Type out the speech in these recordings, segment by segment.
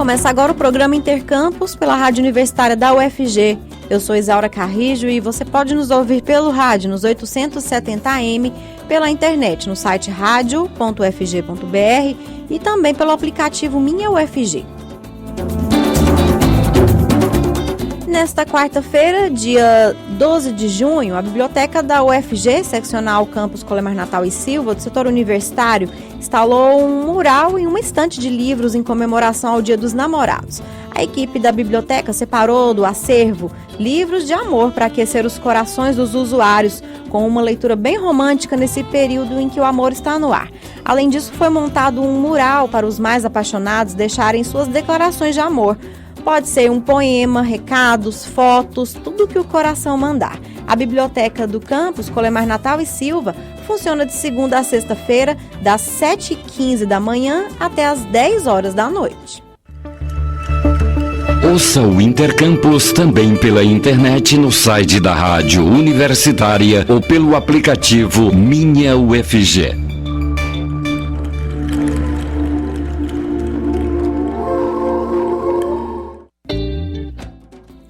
Começa agora o programa Intercampus pela Rádio Universitária da UFG. Eu sou Isaura Carrijo e você pode nos ouvir pelo rádio nos 870 AM, pela internet no site radio.ufg.br e também pelo aplicativo Minha UFG. Nesta quarta-feira, dia 12 de junho, a Biblioteca da UFG, seccional Campus Colemar Natal e Silva, do setor universitário, instalou um mural em uma estante de livros em comemoração ao Dia dos Namorados. A equipe da biblioteca separou do acervo livros de amor para aquecer os corações dos usuários, com uma leitura bem romântica nesse período em que o amor está no ar. Além disso, foi montado um mural para os mais apaixonados deixarem suas declarações de amor. Pode ser um poema, recados, fotos, tudo que o coração mandar. A biblioteca do campus Colemar Natal e Silva funciona de segunda a sexta-feira, das 7h15 da manhã até as 10 horas da noite. Ouça o Intercampus também pela internet no site da Rádio Universitária ou pelo aplicativo Minha UFG.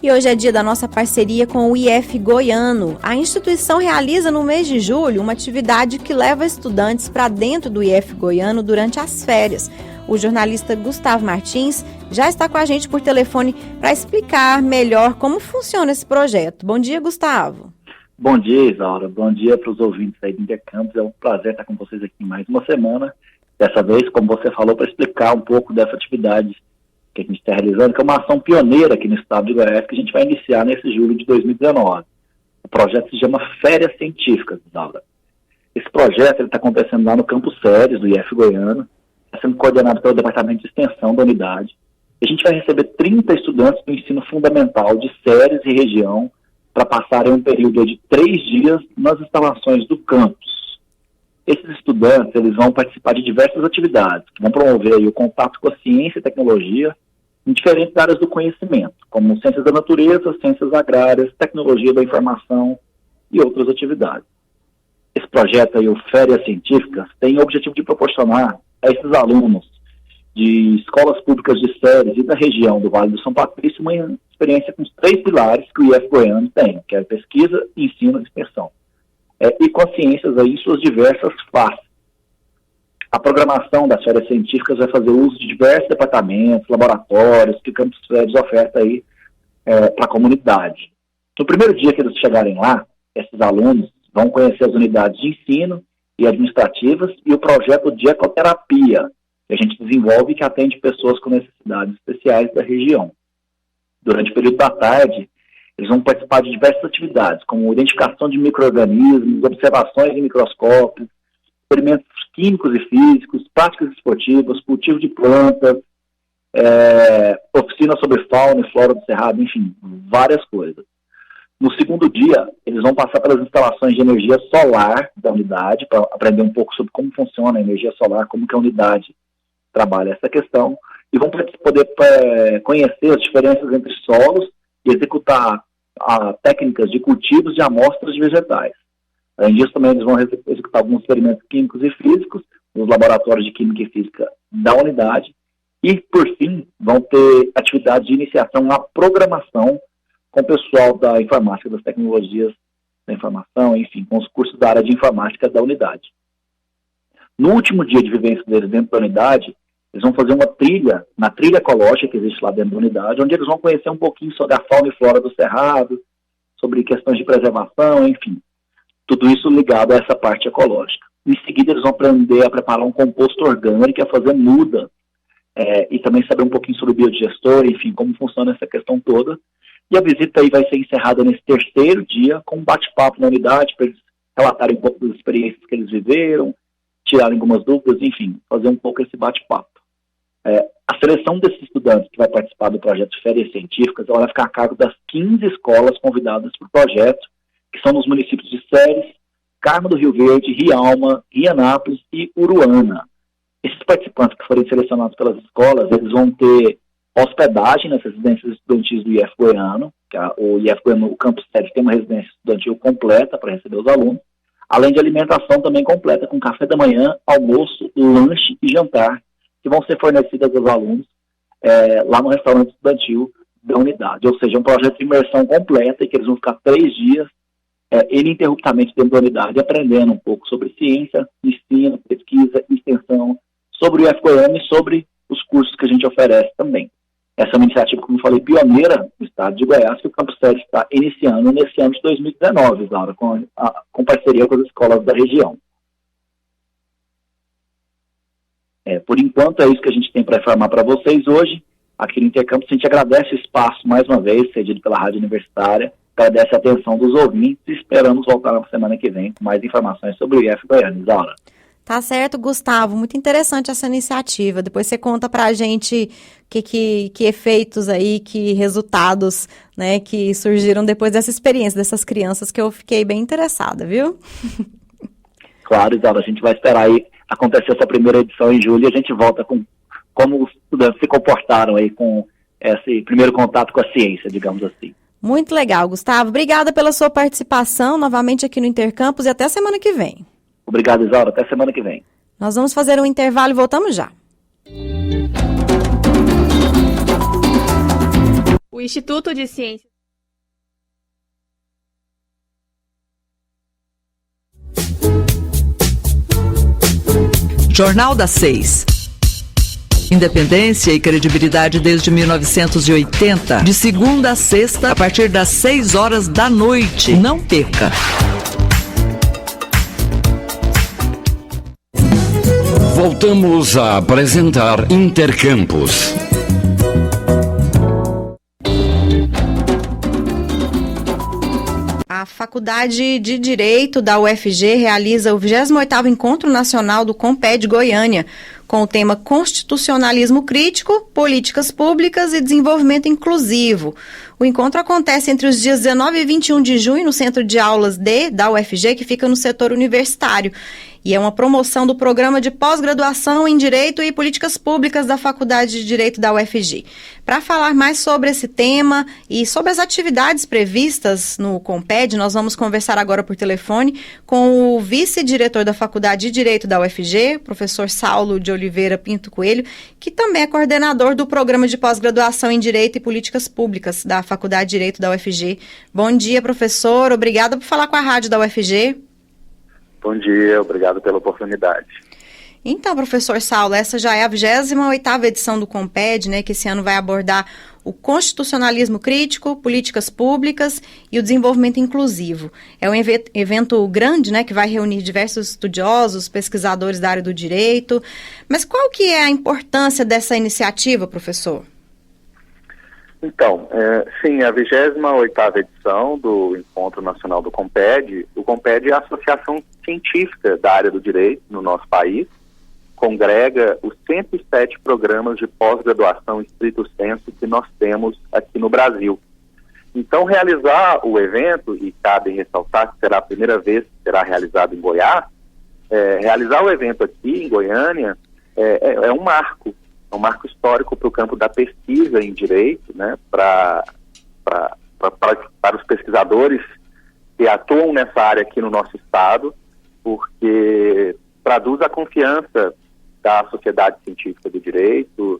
E hoje é dia da nossa parceria com o IF Goiano. A instituição realiza no mês de julho uma atividade que leva estudantes para dentro do IF Goiano durante as férias. O jornalista Gustavo Martins já está com a gente por telefone para explicar melhor como funciona esse projeto. Bom dia, Gustavo. Bom dia, Isaura. Bom dia para os ouvintes aí do Intercampus. É um prazer estar com vocês aqui mais uma semana. Dessa vez, como você falou, para explicar um pouco dessa atividade que a gente está realizando, que é uma ação pioneira aqui no estado de Goiás, que a gente vai iniciar nesse julho de 2019. O projeto se chama Férias Científicas, Isaura. Esse projeto está acontecendo lá no Campus Séries do IF Goiano, está sendo coordenado pelo Departamento de Extensão da unidade. A gente vai receber 30 estudantes do ensino fundamental de Séries e região para passarem um período de 3 dias nas instalações do campus. Esses estudantes eles vão participar de diversas atividades que vão promover aí o contato com a ciência e tecnologia em diferentes áreas do conhecimento, como ciências da natureza, ciências agrárias, tecnologia da informação e outras atividades. Esse projeto aí, o Férias Científicas, tem o objetivo de proporcionar a esses alunos de escolas públicas de Séries e da região do Vale do São Patrício uma experiência com os 3 pilares que o IF Goiano tem, que é pesquisa, ensino e extensão. E com as ciências aí em suas diversas faces. A programação das férias científicas vai fazer uso de diversos departamentos, laboratórios que o Campus Séries oferta aí para a comunidade. No primeiro dia que eles chegarem lá, esses alunos vão conhecer as unidades de ensino e administrativas e o projeto de ecoterapia, que a gente desenvolve e que atende pessoas com necessidades especiais da região. Durante o período da tarde, eles vão participar de diversas atividades, como identificação de micro-organismos, observações em microscópios, experimentos químicos e físicos, práticas esportivas, cultivo de plantas, oficinas sobre fauna e flora do cerrado, enfim, várias coisas. No segundo dia, eles vão passar pelas instalações de energia solar da unidade, para aprender um pouco sobre como funciona a energia solar, como que a unidade trabalha essa questão, e vão poder conhecer as diferenças entre solos e executar técnicas de cultivos de amostras de vegetais. Além disso, também eles vão executar alguns experimentos químicos e físicos nos laboratórios de Química e Física da unidade e, por fim, vão ter atividades de iniciação à programação com o pessoal da informática, das tecnologias da informação, enfim, com os cursos da área de informática da unidade. No último dia de vivência deles dentro da unidade, eles vão fazer uma trilha, na trilha ecológica que existe lá dentro da unidade, onde eles vão conhecer um pouquinho sobre a fauna e flora do cerrado, sobre questões de preservação, enfim. Tudo isso ligado a essa parte ecológica. Em seguida, eles vão aprender a preparar um composto orgânico, a fazer muda, e também saber um pouquinho sobre biodigestor, enfim, como funciona essa questão toda. E a visita aí vai ser encerrada nesse terceiro dia, com um bate-papo na unidade, para eles relatarem um pouco das experiências que eles viveram, tirarem algumas dúvidas, enfim, fazer um pouco esse bate-papo. A seleção desses estudantes que vai participar do projeto Férias Científicas, ela vai ficar a cargo das 15 escolas convidadas para o projeto, que são nos municípios de Séries, Carmo do Rio Verde, Rialma, Rianápolis e Uruana. Esses participantes que forem selecionados pelas escolas, eles vão ter hospedagem nas residências estudantis do IF Goiano, que o IF Goiano, o Campus Séries, tem uma residência estudantil completa para receber os alunos, além de alimentação também completa, com café da manhã, almoço, lanche e jantar, que vão ser fornecidas aos alunos lá no restaurante estudantil da unidade. Ou seja, um projeto de imersão completa, em que eles vão ficar 3 dias ininterruptamente dentro da unidade, aprendendo um pouco sobre ciência, ensino, pesquisa, extensão, sobre o UF Goiânia e sobre os cursos que a gente oferece também. Essa é uma iniciativa, como eu falei, pioneira no estado de Goiás, que o Campus Sede está iniciando nesse ano de 2019, Isaura, com parceria com as escolas da região. Por enquanto, é isso que a gente tem para informar para vocês hoje. Aqui no Intercampus, a gente agradece o espaço, mais uma vez, cedido pela Rádio Universitária, agradece a atenção dos ouvintes e esperamos voltar na semana que vem com mais informações sobre o UF Goiânia. Isaura. Tá certo, Gustavo. Muito interessante essa iniciativa. Depois você conta pra gente que efeitos aí, que resultados, né, que surgiram depois dessa experiência dessas crianças, que eu fiquei bem interessada, viu? Claro, Isaura, a gente vai esperar aí acontecer essa primeira edição em julho e a gente volta com como os estudantes se comportaram aí com esse primeiro contato com a ciência, digamos assim. Muito legal, Gustavo. Obrigada pela sua participação novamente aqui no Intercampus e até semana que vem. Obrigado, Isaura. Até semana que vem. Nós vamos fazer um intervalo e voltamos já. O Instituto de Ciências. Jornal da 6. Independência e credibilidade desde 1980, de segunda a sexta, a partir das 6 horas da noite. Não perca! Voltamos a apresentar Intercampus. A Faculdade de Direito da UFG realiza o 28º Encontro Nacional do CONPED Goiânia, com o tema Constitucionalismo Crítico, Políticas Públicas e Desenvolvimento Inclusivo. O encontro acontece entre os dias 19 e 21 de junho no Centro de Aulas da UFG, que fica no setor universitário. E é uma promoção do Programa de Pós-Graduação em Direito e Políticas Públicas da Faculdade de Direito da UFG. Para falar mais sobre esse tema e sobre as atividades previstas no CONPED, nós vamos conversar agora por telefone com o vice-diretor da Faculdade de Direito da UFG, professor Saulo de Oliveira Pinto Coelho, que também é coordenador do Programa de Pós-Graduação em Direito e Políticas Públicas da Faculdade de Direito da UFG. Bom dia, professor. Obrigada por falar com a rádio da UFG. Bom dia, obrigado pela oportunidade. Então, professor Saulo, essa já é a 28ª edição do CONPED, né, que esse ano vai abordar o constitucionalismo crítico, políticas públicas e o desenvolvimento inclusivo. É um evento grande, né, que vai reunir diversos estudiosos, pesquisadores da área do direito. Mas qual que é a importância dessa iniciativa, professor? Então, sim, a 28ª edição do Encontro Nacional do CONPED. O CONPED é a associação científica da área do direito no nosso país, congrega os 107 programas de pós-graduação estrito sensu que nós temos aqui no Brasil. Então, realizar o evento, e cabe ressaltar que será a primeira vez que será realizado em Goiás, realizar o evento aqui em Goiânia é um marco. É um marco histórico para o campo da pesquisa em direito, né, para os pesquisadores que atuam nessa área aqui no nosso estado, porque traduz a confiança da sociedade científica do direito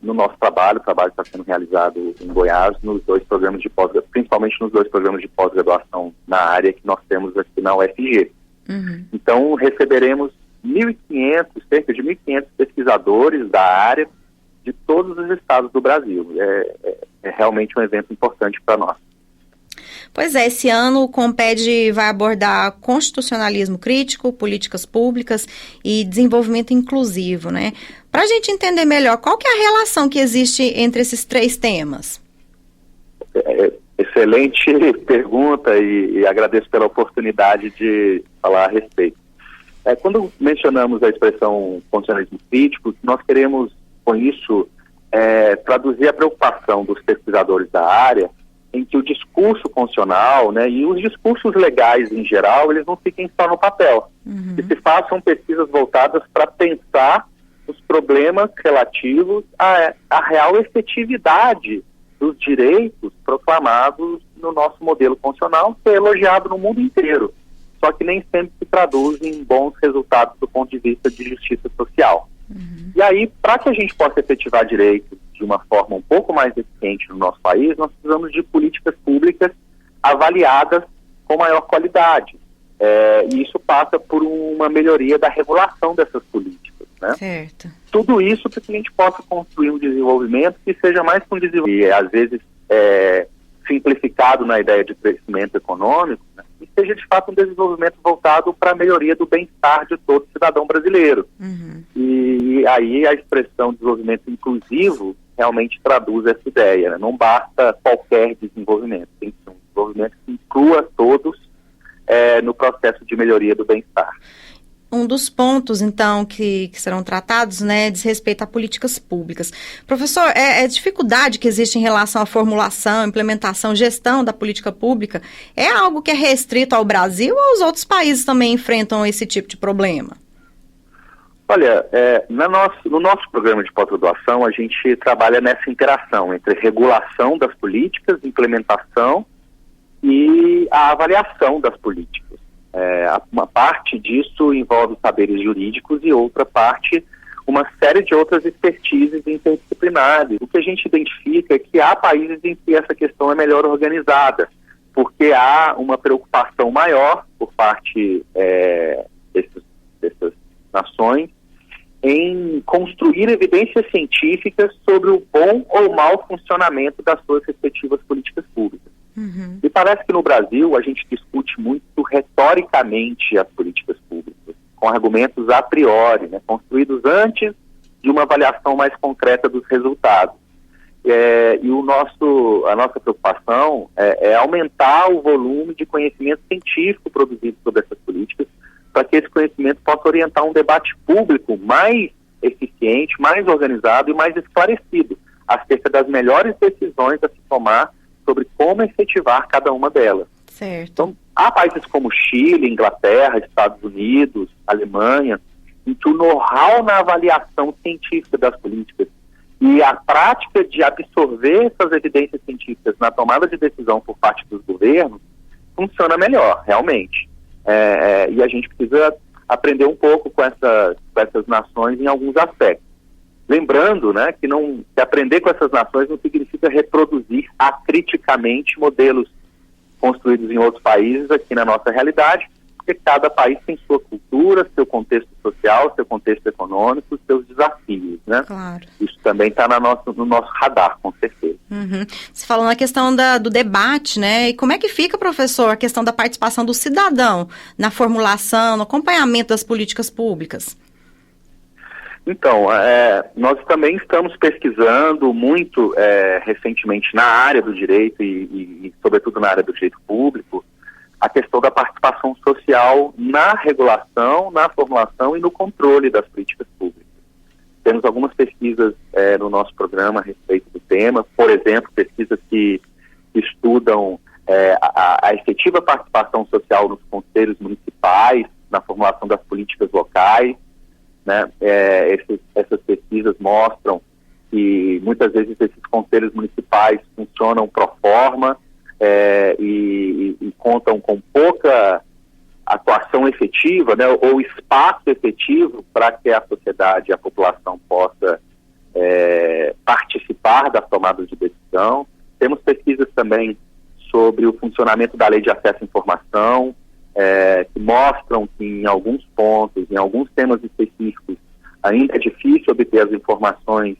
no nosso trabalho. O trabalho está sendo realizado em Goiás, nos 2 programas de pós-graduação, principalmente nos 2 programas de pós-graduação na área que nós temos aqui na UFG. Uhum. Então, receberemos cerca de 1.500 pesquisadores da área de todos os estados do Brasil. É realmente um evento importante para nós. Pois é, esse ano o CONPED vai abordar constitucionalismo crítico, políticas públicas e desenvolvimento inclusivo, né? Para a gente entender melhor, qual que é a relação que existe entre esses 3 temas? Excelente pergunta e agradeço pela oportunidade de falar a respeito. Quando mencionamos a expressão constitucionalismo crítico, nós queremos, com isso, traduzir a preocupação dos pesquisadores da área em que o discurso constitucional, né, e os discursos legais em geral, eles não fiquem só no papel. Uhum. Que se façam pesquisas voltadas para pensar os problemas relativos à real efetividade dos direitos proclamados no nosso modelo constitucional, que é elogiado no mundo inteiro. Só que nem sempre se traduz em bons resultados do ponto de vista de justiça social. Uhum. E aí, para que a gente possa efetivar direitos de uma forma um pouco mais eficiente no nosso país, nós precisamos de políticas públicas avaliadas com maior qualidade. E isso passa por uma melhoria da regulação dessas políticas, né? Certo. Tudo isso para que a gente possa construir um desenvolvimento que seja mais que um desenvolvimento, e às vezes simplificado na ideia de crescimento econômico, né? E seja de fato um desenvolvimento voltado para a melhoria do bem-estar de todo cidadão brasileiro. E aí a expressão desenvolvimento inclusivo realmente traduz essa ideia, né? Não basta qualquer desenvolvimento, tem que ser um desenvolvimento que inclua todos no processo de melhoria do bem-estar. Um dos pontos, então, que serão tratados, né, diz respeito a políticas públicas. Professor, a dificuldade que existe em relação à formulação, implementação, gestão da política pública, é algo que é restrito ao Brasil ou os outros países também enfrentam esse tipo de problema? Olha, no nosso programa de pós-graduação, a gente trabalha nessa interação entre regulação das políticas, implementação e a avaliação das políticas. Uma parte disso envolve saberes jurídicos e outra parte, uma série de outras expertises interdisciplinares. O que a gente identifica é que há países em que essa questão é melhor organizada, porque há uma preocupação maior por parte dessas nações em construir evidências científicas sobre o bom ou mau funcionamento das suas respectivas políticas públicas. E parece que no Brasil a gente discute muito retoricamente as políticas públicas, com argumentos a priori, né, construídos antes de uma avaliação mais concreta dos resultados. E a nossa preocupação é aumentar o volume de conhecimento científico produzido sobre essas políticas, para que esse conhecimento possa orientar um debate público mais eficiente, mais organizado e mais esclarecido acerca das melhores decisões a se tomar sobre como efetivar cada uma delas. Certo. Então, há países como Chile, Inglaterra, Estados Unidos, Alemanha, em que o know-how na avaliação científica das políticas e a prática de absorver essas evidências científicas na tomada de decisão por parte dos governos funciona melhor, realmente. E a gente precisa aprender um pouco com essas nações em alguns aspectos. Lembrando, né, que aprender com essas nações não significa reproduzir acriticamente modelos construídos em outros países aqui na nossa realidade, porque cada país tem sua cultura, seu contexto social, seu contexto econômico, seus desafios, né? Claro. Isso também está no nosso radar, com certeza. Você falou na questão do debate, né? E como é que fica, professor, a questão da participação do cidadão na formulação, no acompanhamento das políticas públicas? Então, nós também estamos pesquisando muito recentemente na área do direito e sobretudo na área do direito público, a questão da participação social na regulação, na formulação e no controle das políticas públicas. Temos algumas pesquisas no nosso programa a respeito do tema, por exemplo, pesquisas que estudam a efetiva participação social nos conselhos municipais, na formulação das políticas locais, né? Essas pesquisas mostram que muitas vezes esses conselhos municipais funcionam pro forma e contam com pouca atuação efetiva, né, ou espaço efetivo para que a sociedade e a população possa participar das tomadas de decisão. Temos pesquisas também sobre o funcionamento da Lei de Acesso à Informação, que mostram que em alguns pontos, em alguns temas específicos, ainda é difícil obter as informações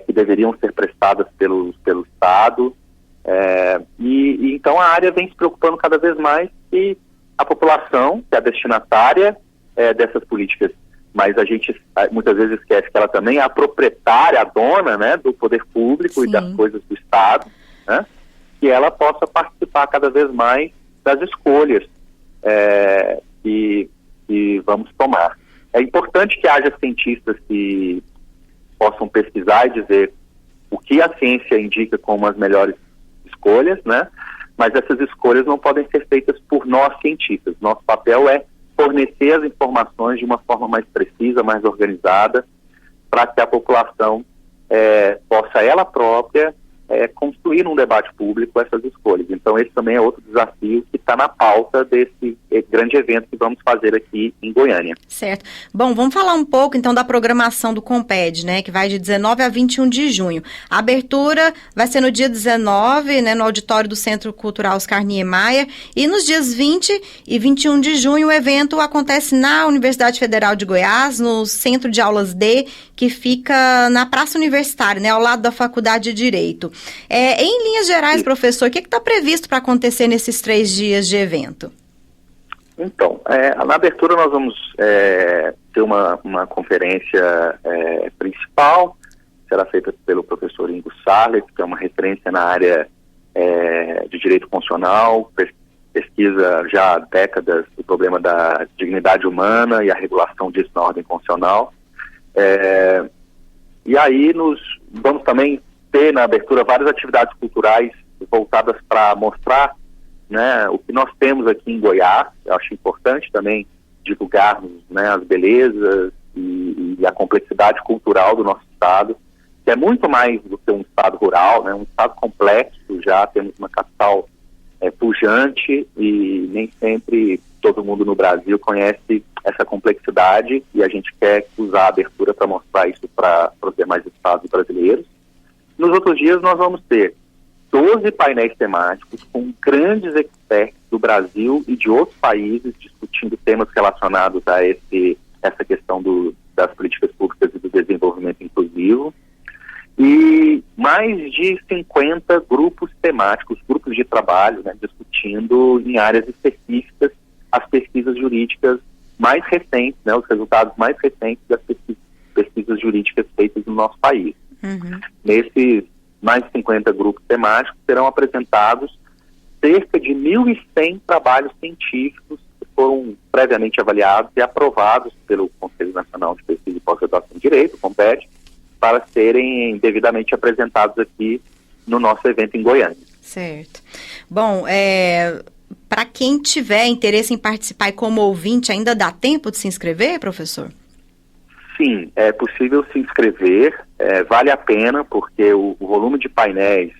que deveriam ser prestadas pelo Estado. Então a área vem se preocupando cada vez mais que a população, que é a destinatária dessas políticas, mas a gente muitas vezes esquece que ela também é a proprietária, a dona, né, do poder público. Sim. E das coisas do Estado, né, que ela possa participar cada vez mais das escolhas que vamos tomar. É importante que haja cientistas que possam pesquisar e dizer o que a ciência indica como as melhores escolhas, né? Mas essas escolhas não podem ser feitas por nós cientistas. Nosso papel é fornecer as informações de uma forma mais precisa, mais organizada, para que a população possa ela própria construir um debate público essas escolhas. Então esse também é outro desafio que está na pauta desse grande evento que vamos fazer aqui em Goiânia. Certo. Bom, vamos falar um pouco então da programação do Comped, né, que vai de 19 a 21 de junho. A abertura vai ser no dia 19, né, no auditório do Centro Cultural Oscar Niemeyer, e nos dias 20 e 21 de junho o evento acontece na Universidade Federal de Goiás, no Centro de Aulas D, que fica na Praça Universitária, né, ao lado da Faculdade de Direito. Em linhas gerais, professor, o que está previsto para acontecer nesses 3 dias de evento? Então, na abertura nós vamos ter uma conferência principal, será feita pelo professor Ingo Sarlet, que é uma referência na área de direito constitucional, pesquisa já há décadas o problema da dignidade humana e a regulação disso na ordem constitucional. E aí nós vamos também ter na abertura várias atividades culturais voltadas para mostrar, né, o que nós temos aqui em Goiás. Eu acho importante também divulgarmos, né, as belezas e a complexidade cultural do nosso estado, que é muito mais do que um estado rural, né, um estado complexo. Já temos uma capital pujante e nem sempre todo mundo no Brasil conhece essa complexidade, e a gente quer usar a abertura para mostrar isso para os demais estados brasileiros. Nos outros dias nós vamos ter 12 painéis temáticos com grandes experts do Brasil e de outros países discutindo temas relacionados a essa questão das políticas públicas e do desenvolvimento inclusivo. E mais de 50 grupos temáticos, grupos de trabalho, né, discutindo em áreas específicas as pesquisas jurídicas mais recentes, né, os resultados mais recentes das pesquisas jurídicas feitas no nosso país. Uhum. Nesses mais de 50 grupos temáticos serão apresentados cerca de 1.100 trabalhos científicos que foram previamente avaliados e aprovados pelo Conselho Nacional de Pesquisa e Pós-Graduação em Direito, o CONPED, para serem devidamente apresentados aqui no nosso evento em Goiânia. Certo. Bom, para quem tiver interesse em participar como ouvinte, ainda dá tempo de se inscrever, professor? Sim, é possível se inscrever, vale a pena, porque o volume de painéis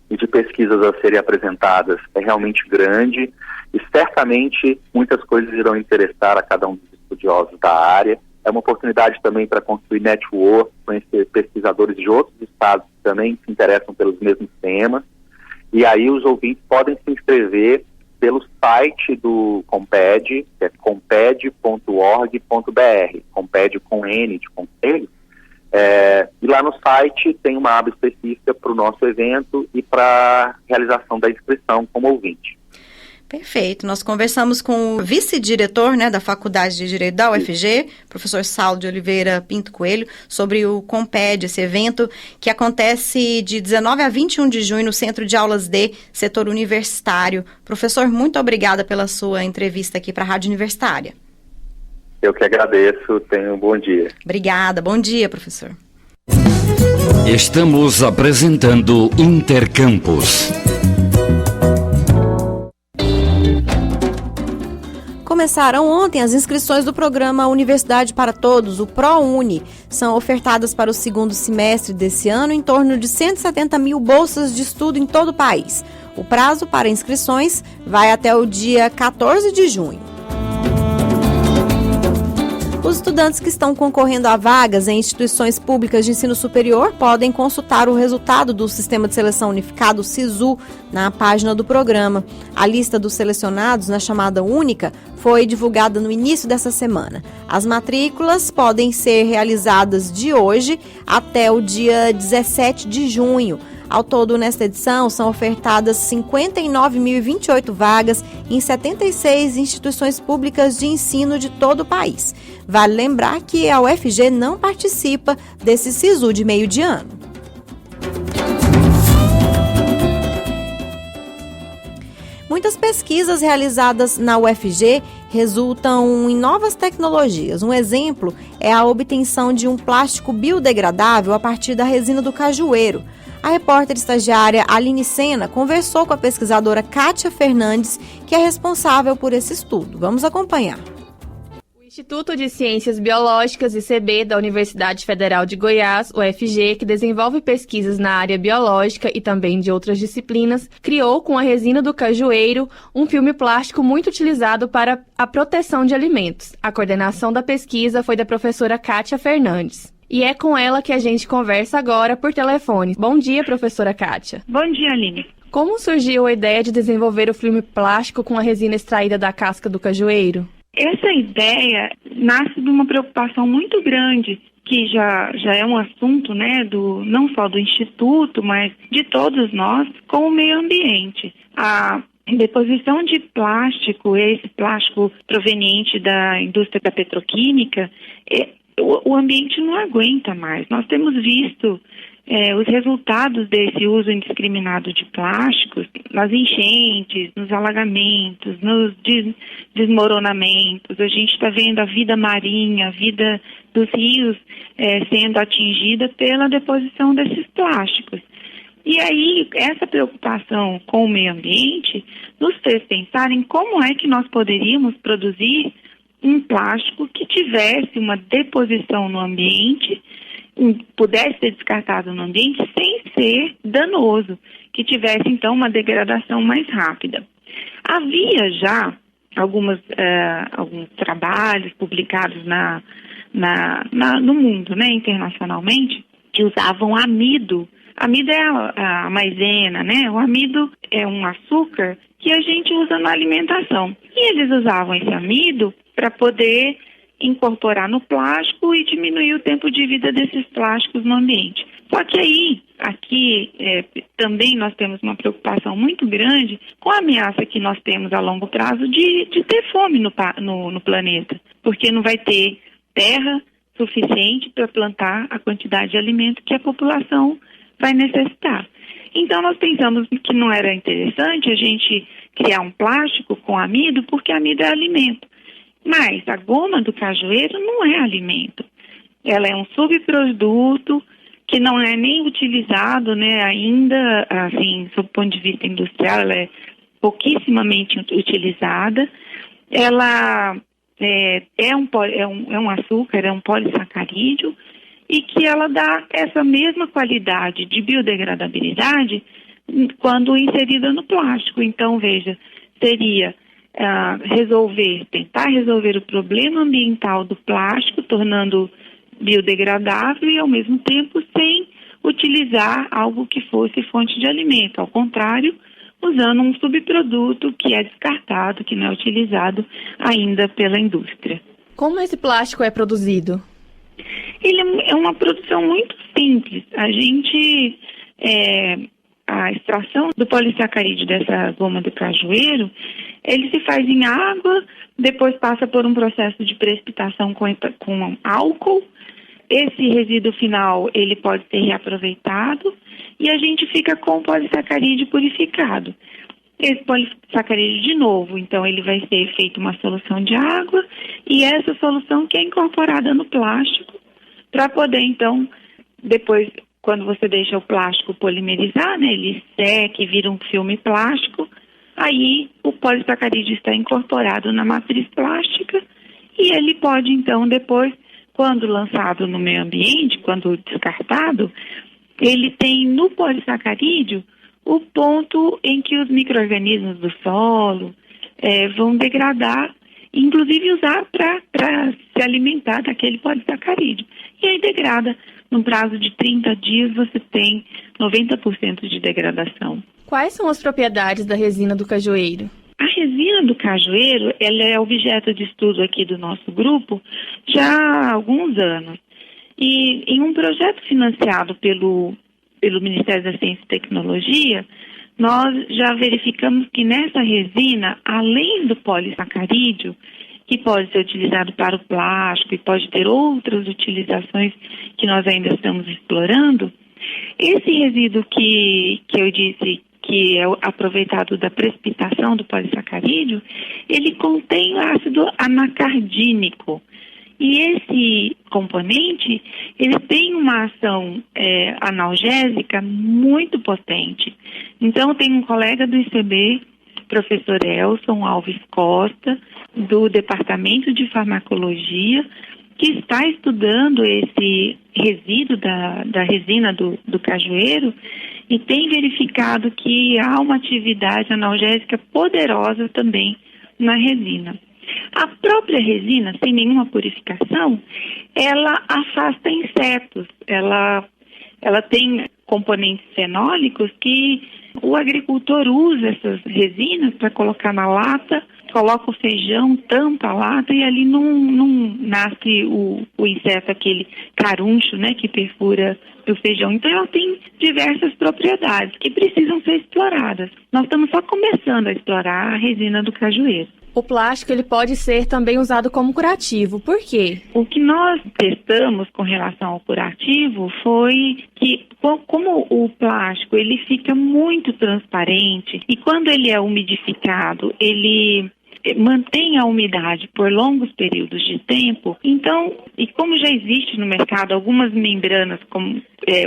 e de pesquisas a serem apresentadas é realmente grande, e certamente muitas coisas irão interessar a cada um dos estudiosos da área. É uma oportunidade também para construir network, conhecer pesquisadores de outros estados que também se interessam pelos mesmos temas, e aí os ouvintes podem se inscrever pelo site do Comped, que é comped.org.br, Comped com N de conselho, e lá no site tem uma aba específica para o nosso evento e para a realização da inscrição como ouvinte. Perfeito. Nós conversamos com o vice-diretor, né, da Faculdade de Direito da UFG, professor Saulo de Oliveira Pinto Coelho, sobre o Comped, esse evento que acontece de 19 a 21 de junho no Centro de Aulas D, setor universitário. Professor, muito obrigada pela sua entrevista aqui para a Rádio Universitária. Eu que agradeço. Tenha um bom dia. Obrigada. Bom dia, professor. Estamos apresentando Intercampus. Começaram ontem as inscrições do programa Universidade para Todos, o ProUni. São ofertadas para o segundo semestre desse ano em torno de 170 mil bolsas de estudo em todo o país. O prazo para inscrições vai até o dia 14 de junho. Os estudantes que estão concorrendo a vagas em instituições públicas de ensino superior podem consultar o resultado do Sistema de Seleção Unificado, SISU, na página do programa. A lista dos selecionados na chamada única foi divulgada no início dessa semana. As matrículas podem ser realizadas de hoje até o dia 17 de junho. Ao todo, nesta edição, são ofertadas 59.028 vagas em 76 instituições públicas de ensino de todo o país. Vale lembrar que a UFG não participa desse SISU de meio de ano. Muitas pesquisas realizadas na UFG resultam em novas tecnologias. Um exemplo é a obtenção de um plástico biodegradável a partir da resina do cajueiro. A repórter estagiária Aline Sena conversou com a pesquisadora Kátia Fernandes, que é responsável por esse estudo. Vamos acompanhar. O Instituto de Ciências Biológicas, ICB, da Universidade Federal de Goiás, UFG, que desenvolve pesquisas na área biológica e também de outras disciplinas, criou com a resina do cajueiro um filme plástico muito utilizado para a proteção de alimentos. A coordenação da pesquisa foi da professora Kátia Fernandes. E é com ela que a gente conversa agora por telefone. Bom dia, professora Kátia. Bom dia, Aline. Como surgiu a ideia de desenvolver o filme plástico com a resina extraída da casca do cajueiro? Essa ideia nasce de uma preocupação muito grande, que já é um assunto, né, não só do Instituto, mas de todos nós, com o meio ambiente. A deposição de plástico, esse plástico proveniente da indústria da petroquímica, o ambiente não aguenta mais. Nós temos visto os resultados desse uso indiscriminado de plásticos nas enchentes, nos alagamentos, nos desmoronamentos. A gente está vendo a vida marinha, a vida dos rios sendo atingida pela deposição desses plásticos. E aí, essa preocupação com o meio ambiente nos fez pensar em como é que nós poderíamos produzir um plástico que tivesse uma deposição no ambiente, pudesse ser descartado no ambiente sem ser danoso, que tivesse então uma degradação mais rápida. Havia já alguns trabalhos publicados no mundo, né, internacionalmente, que usavam amido. Amido é a maisena, né? O amido é um açúcar que a gente usa na alimentação. E eles usavam esse amido para poder incorporar no plástico e diminuir o tempo de vida desses plásticos no ambiente. Só que aí, aqui, também nós temos uma preocupação muito grande com a ameaça que nós temos a longo prazo de ter fome no planeta, porque não vai ter terra suficiente para plantar a quantidade de alimento que a população vai necessitar. Então, nós pensamos que não era interessante a gente criar um plástico com amido, porque amido é alimento. Mas a goma do cajueiro não é alimento. Ela é um subproduto que não é nem utilizado, né, ainda, assim, sob o ponto de vista industrial, ela é pouquíssimamente utilizada. Ela é um açúcar, é um polissacarídeo, e que ela dá essa mesma qualidade de biodegradabilidade quando inserida no plástico. Então, veja, seria tentar resolver o problema ambiental do plástico, tornando biodegradável e, ao mesmo tempo, sem utilizar algo que fosse fonte de alimento. Ao contrário, usando um subproduto que é descartado, que não é utilizado ainda pela indústria. Como esse plástico é produzido? Ele é uma produção muito simples. A extração do polissacarídeo dessa goma do cajueiro, ele se faz em água, depois passa por um processo de precipitação com álcool. Esse resíduo final, ele pode ser reaproveitado e a gente fica com o polissacarídeo purificado. Esse polissacarídeo, de novo, então ele vai ser feito uma solução de água e essa solução que é incorporada no plástico para poder, então, depois, quando você deixa o plástico polimerizar, né, ele seca e vira um filme plástico, aí o polissacarídeo está incorporado na matriz plástica e ele pode, então, depois, quando lançado no meio ambiente, quando descartado, ele tem no polissacarídeo o ponto em que os micro-organismos do solo vão degradar, inclusive usar para se alimentar daquele polissacarídeo. E aí degrada. No prazo de 30 dias, você tem 90% de degradação. Quais são as propriedades da resina do cajueiro? A resina do cajueiro, ela é objeto de estudo aqui do nosso grupo já há alguns anos. E em um projeto financiado pelo Ministério da Ciência e Tecnologia, nós já verificamos que nessa resina, além do polissacarídeo, que pode ser utilizado para o plástico e pode ter outras utilizações que nós ainda estamos explorando, esse resíduo que eu disse que é aproveitado da precipitação do polissacarídeo, ele contém ácido anacardínico. E esse componente, ele tem uma ação analgésica muito potente. Então, tem um colega do ICB professor Elson Alves Costa, do Departamento de Farmacologia, que está estudando esse resíduo da resina do cajueiro e tem verificado que há uma atividade analgésica poderosa também na resina. A própria resina, sem nenhuma purificação, ela afasta insetos, ela tem componentes fenólicos que o agricultor usa essas resinas para colocar na lata, coloca o feijão, tampa a lata e ali não nasce o inseto, aquele caruncho, né, que perfura o feijão. Então ela tem diversas propriedades que precisam ser exploradas. Nós estamos só começando a explorar a resina do cajueiro. O plástico ele pode ser também usado como curativo. Por quê? O que nós testamos com relação ao curativo foi que, como o plástico ele fica muito transparente e quando ele é umidificado, ele mantém a umidade por longos períodos de tempo. Então, e como já existe no mercado algumas membranas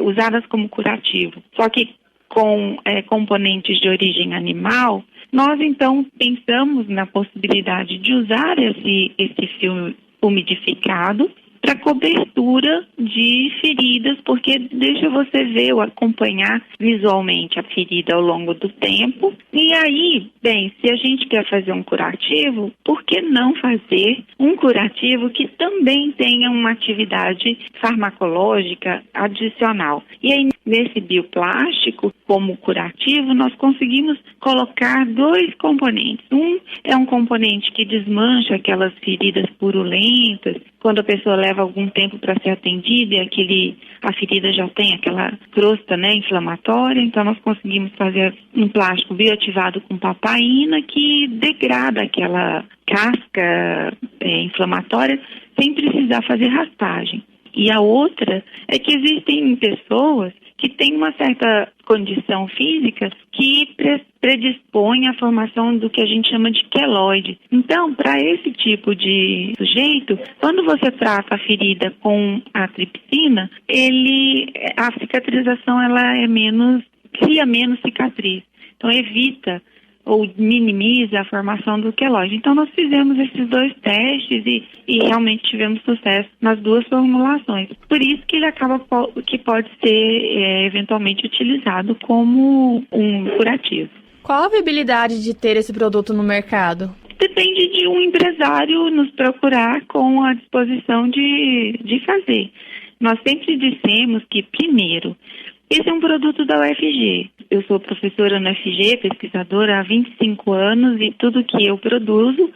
usadas como curativo, só que com componentes de origem animal, nós então pensamos na possibilidade de usar esse filme umidificado para cobertura de feridas, porque deixa você ver ou acompanhar visualmente a ferida ao longo do tempo. E aí, bem, se a gente quer fazer um curativo, por que não fazer um curativo que também tenha uma atividade farmacológica adicional? E aí, nesse bioplástico, como curativo, nós conseguimos colocar 2 componentes. Um é um componente que desmancha aquelas feridas purulentas, quando a pessoa leva algum tempo para ser atendida e a ferida já tem aquela crosta, né, inflamatória, então nós conseguimos fazer um plástico bioativado com papaína que degrada aquela casca inflamatória sem precisar fazer raspagem. E a outra é que existem pessoas que têm uma certa condição física que predispõe à formação do que a gente chama de queloide. Então, para esse tipo de sujeito, quando você trata a ferida com a tripsina, a cicatrização ela cria menos cicatriz. Então, evita ou minimiza a formação do queloide. Então, nós fizemos esses 2 testes e realmente tivemos sucesso nas 2 formulações. Por isso que ele que pode ser eventualmente utilizado como um curativo. Qual a viabilidade de ter esse produto no mercado? Depende de um empresário nos procurar com a disposição de fazer. Nós sempre dissemos que, primeiro, esse é um produto da UFG. Eu sou professora na UFG, pesquisadora há 25 anos e tudo que eu produzo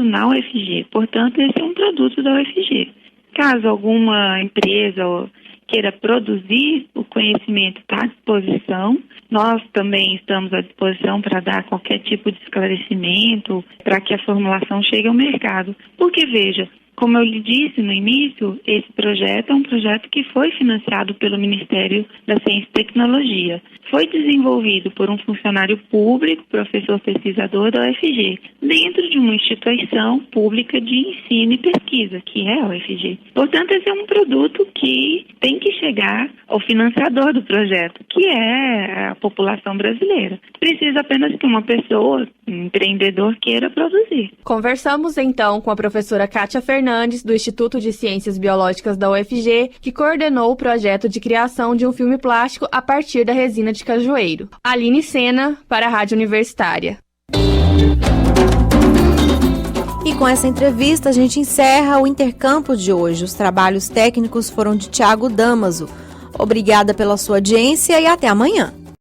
na UFG. Portanto, esse é um produto da UFG. Caso alguma empresa queira produzir, o conhecimento está à disposição. Nós também estamos à disposição para dar qualquer tipo de esclarecimento para que a formulação chegue ao mercado. Porque, veja, como eu lhe disse no início, esse projeto é um projeto que foi financiado pelo Ministério da Ciência e Tecnologia. Foi desenvolvido por um funcionário público, professor pesquisador da UFG, dentro de uma instituição pública de ensino e pesquisa, que é a UFG. Portanto, esse é um produto que tem que chegar ao financiador do projeto, que é a população brasileira. Precisa apenas que uma pessoa, um empreendedor, queira produzir. Conversamos então com a professora Kátia Fernandes, do Instituto de Ciências Biológicas da UFG, que coordenou o projeto de criação de um filme plástico a partir da resina de cajueiro. Aline Sena, para a Rádio Universitária. E com essa entrevista a gente encerra o Intercampus de hoje. Os trabalhos técnicos foram de Thiago Damaso. Obrigada pela sua audiência e até amanhã.